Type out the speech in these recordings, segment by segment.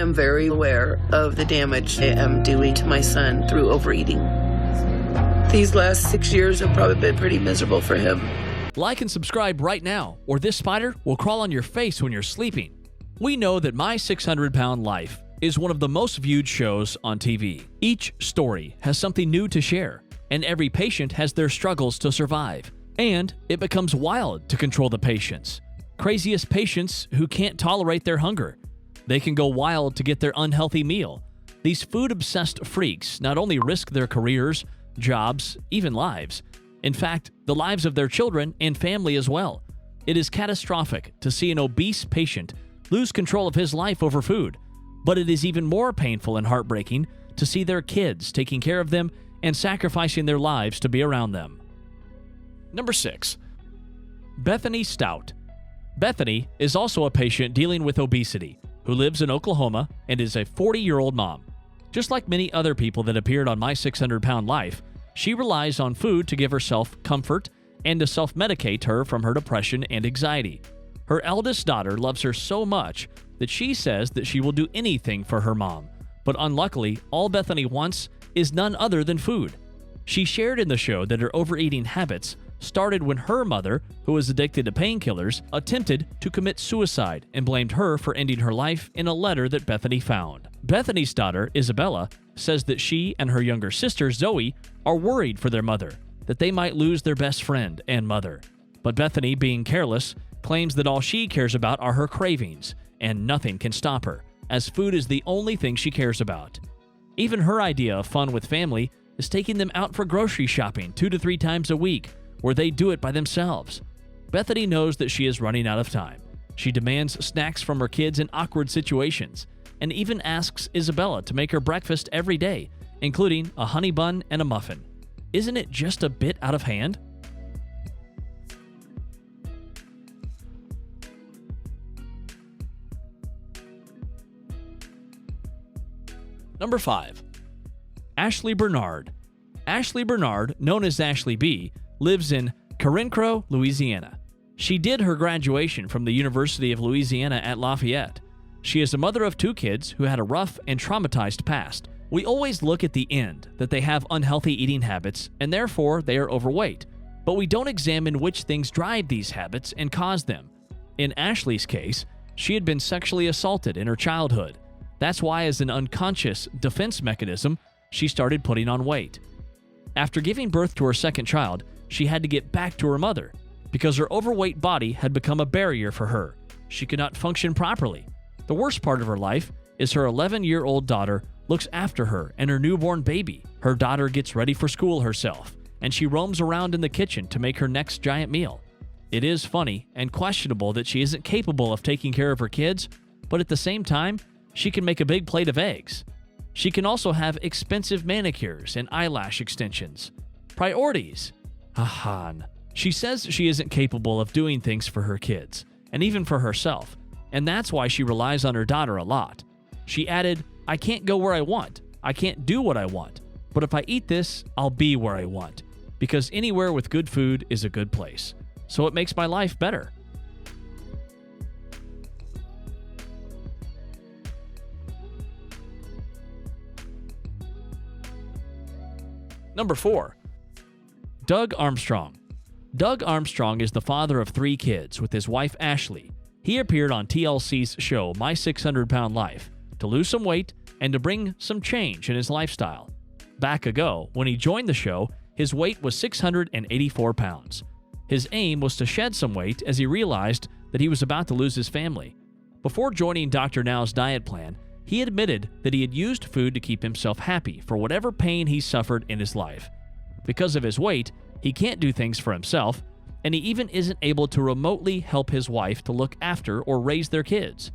am very aware of the damage I am doing to my son through overeating. These last 6 years have probably been pretty miserable for him. Like and subscribe right now, or this spider will crawl on your face when you're sleeping. We know that My 600 Pound Life is one of the most viewed shows on TV. Each story has something new to share, and every patient has their struggles to survive. And it becomes wild to control the patients. Craziest patients who can't tolerate their hunger. They can go wild to get their unhealthy meal. These food-obsessed freaks not only risk their careers, jobs, even lives. In fact, the lives of their children and family as well. It is catastrophic to see an obese patient lose control of his life over food, but it is even more painful and heartbreaking to see their kids taking care of them and sacrificing their lives to be around them. Number 6. Bethany Stout. Bethany is also a patient dealing with obesity who lives in Oklahoma and is a 40-year-old mom. Just like many other people that appeared on My 600 Pound Life, she relies on food to give herself comfort and to self-medicate her from her depression and anxiety. Her eldest daughter loves her so much that she says that she will do anything for her mom, but unluckily, all Bethany wants is none other than food. She shared in the show that her overeating habits started when her mother, who was addicted to painkillers, attempted to commit suicide and blamed her for ending her life in a letter that Bethany found. Bethany's daughter, Isabella, says that she and her younger sister, Zoe, are worried for their mother, that they might lose their best friend and mother. But Bethany, being careless, claims that all she cares about are her cravings, and nothing can stop her, as food is the only thing she cares about. Even her idea of fun with family is taking them out for grocery shopping 2 to 3 times a week, where they do it by themselves. Bethany knows that she is running out of time. She demands snacks from her kids in awkward situations, and even asks Isabella to make her breakfast every day, including a honey bun and a muffin. Isn't it just a bit out of hand? Number 5. Ashley Bernard. Ashley Bernard, known as Ashley B., lives in Carencro, Louisiana. She did her graduation from the University of Louisiana at Lafayette. She is a mother of 2 kids who had a rough and traumatized past. We always look at the end, that they have unhealthy eating habits and therefore they are overweight. But we don't examine which things drive these habits and cause them. In Ashley's case, she had been sexually assaulted in her childhood. That's why, as an unconscious defense mechanism, she started putting on weight. After giving birth to her second child, she had to get back to her mother because her overweight body had become a barrier for her. She could not function properly. The worst part of her life is her 11-year-old daughter looks after her and her newborn baby. Her daughter gets ready for school herself, and she roams around in the kitchen to make her next giant meal. It is funny and questionable that she isn't capable of taking care of her kids, but at the same time, she can make a big plate of eggs. She can also have expensive manicures and eyelash extensions. Priorities. Ahan. She says she isn't capable of doing things for her kids, and even for herself, and that's why she relies on her daughter a lot. She added, "I can't go where I want. I can't do what I want. But if I eat this, I'll be where I want. Because anywhere with good food is a good place. So it makes my life better." Number 4. Doug Armstrong. Doug Armstrong is the father of 3 kids with his wife Ashley. He appeared on TLC's show My 600 Pound Life to lose some weight and to bring some change in his lifestyle. Back ago, when he joined the show, his weight was 684 pounds. His aim was to shed some weight as he realized that he was about to lose his family. Before joining Dr. Now's diet plan, he admitted that he had used food to keep himself happy for whatever pain he suffered in his life. Because of his weight, he can't do things for himself, and he even isn't able to remotely help his wife to look after or raise their kids.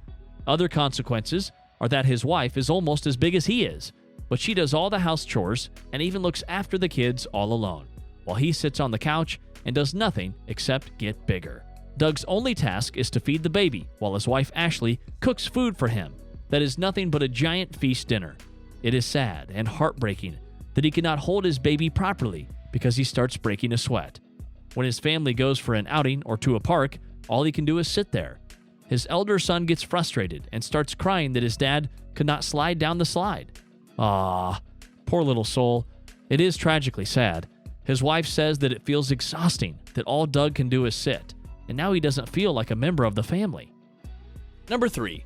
Other consequences are that his wife is almost as big as he is, but she does all the house chores and even looks after the kids all alone, while he sits on the couch and does nothing except get bigger. Doug's only task is to feed the baby, while his wife Ashley cooks food for him that is nothing but a giant feast dinner. It is sad and heartbreaking that he cannot hold his baby properly because he starts breaking a sweat. When his family goes for an outing or to a park, all he can do is sit there. his elder son gets frustrated and starts crying that his dad could not slide down the slide. Ah, poor little soul. It is tragically sad. His wife says that it feels exhausting that all Doug can do is sit, and now he doesn't feel like a member of the family. Number 3.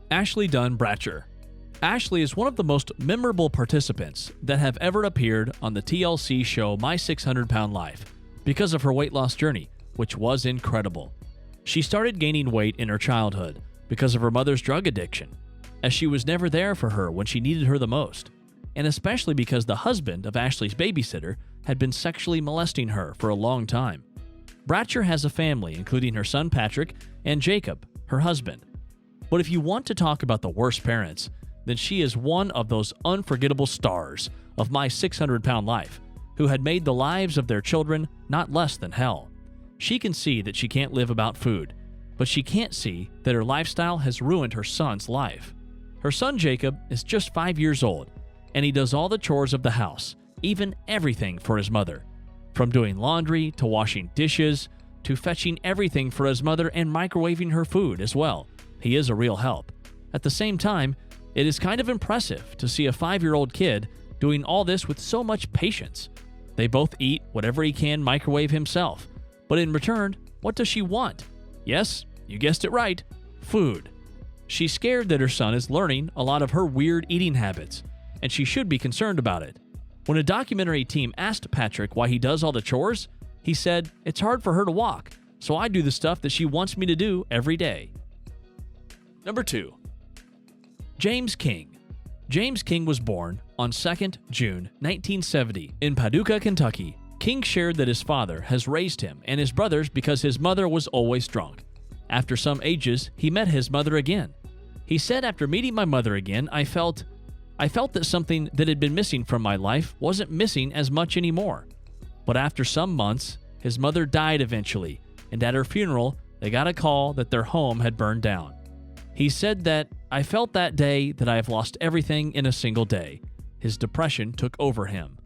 Ashley Dunn Bratcher. Ashley is one of the most memorable participants that have ever appeared on the TLC show My 600 Pound Life because of her weight loss journey, which was incredible. She started gaining weight in her childhood because of her mother's drug addiction, as she was never there for her when she needed her the most, and especially because the husband of Ashley's babysitter had been sexually molesting her for a long time. Bratcher has a family, including her son Patrick and Jacob, her husband. But if you want to talk about the worst parents, then she is one of those unforgettable stars of My 600 Pound Life, who had made the lives of their children not less than hell. She can see that she can't live without food, but she can't see that her lifestyle has ruined her son's life. Her son Jacob is just 5 years old, and he does all the chores of the house, even everything for his mother. From doing laundry to washing dishes to fetching everything for his mother and microwaving her food as well. He is a real help. At the same time, it is kind of impressive to see a 5-year-old kid doing all this with so much patience. They both eat whatever he can microwave himself, but in return, what does she want? Yes, you guessed it right, food. She's scared that her son is learning a lot of her weird eating habits, and she should be concerned about it. When a documentary team asked Patrick why he does all the chores, he said, "It's hard for her to walk, so I do the stuff that she wants me to do every day." Number 2. James King. James King was born on 2nd June 1970 in Paducah, Kentucky. King shared that his father has raised him and his brothers because his mother was always drunk. After some ages, he met his mother again. He said, "After meeting my mother again, I felt that something that had been missing from my life wasn't missing as much anymore." But after some months, his mother died eventually, and at her funeral, they got a call that their home had burned down. He said that, "I felt that day that I have lost everything in a single day." His depression took over him.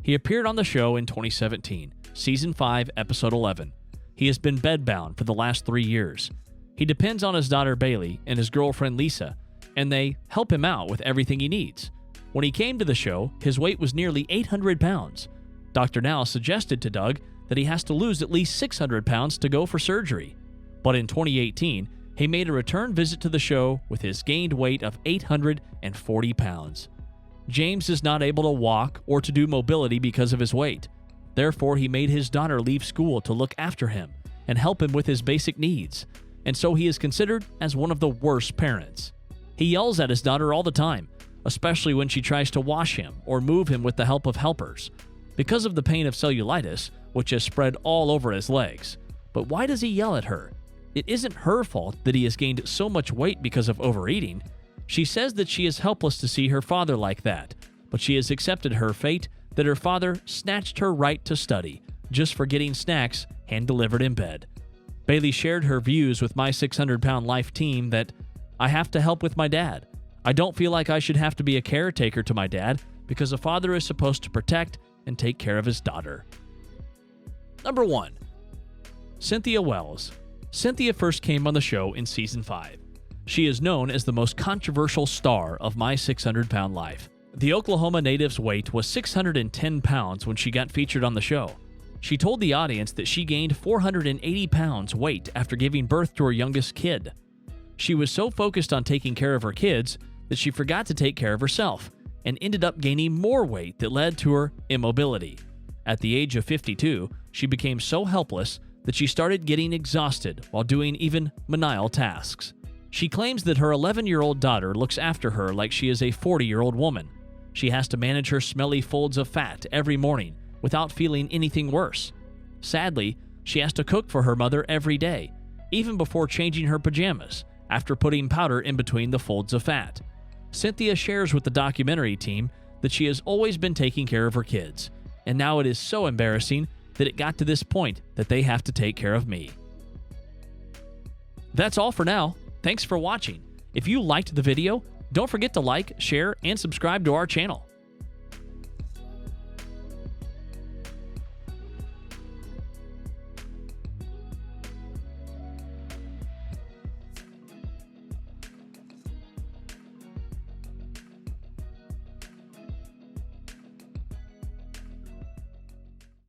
He appeared on the show in 2017, Season 5, Episode 11. He has been bedbound for the last 3 years. He depends on his daughter Bailey and his girlfriend Lisa, and they help him out with everything he needs. When he came to the show, his weight was nearly 800 pounds. Dr. Now suggested to Doug that he has to lose at least 600 pounds to go for surgery. But in 2018, he made a return visit to the show with his gained weight of 840 pounds. James is not able to walk or to do mobility because of his weight. Therefore, he made his daughter leave school to look after him and help him with his basic needs, and so he is considered as one of the worst parents. He yells at his daughter all the time, especially when she tries to wash him or move him with the help of helpers, because of the pain of cellulitis, which has spread all over his legs. But why does he yell at her? It isn't her fault that he has gained so much weight because of overeating. She says that she is helpless to see her father like that, but she has accepted her fate that her father snatched her right to study just for getting snacks hand-delivered in bed. Bailey shared her views with My 600 Pound Life team that, "I have to help with my dad. I don't feel like I should have to be a caretaker to my dad because a father is supposed to protect and take care of his daughter." Number 1. Cynthia Wells. Cynthia first came on the show in Season 5. She is known as the most controversial star of My 600 Pound Life. The Oklahoma native's weight was 610 pounds when she got featured on the show. She told the audience that she gained 480 pounds weight after giving birth to her youngest kid. She was so focused on taking care of her kids that she forgot to take care of herself and ended up gaining more weight that led to her immobility. At the age of 52, she became so helpless that she started getting exhausted while doing even menial tasks. She claims that her 11-year-old daughter looks after her like she is a 40-year-old woman. She has to manage her smelly folds of fat every morning without feeling anything worse. Sadly, she has to cook for her mother every day, even before changing her pajamas, after putting powder in between the folds of fat. Cynthia shares with the documentary team that she has always been taking care of her kids, and now it is so embarrassing that it got to this point that they have to take care of me. That's all for now. Thanks for watching. If you liked the video, don't forget to like, share, and subscribe to our channel.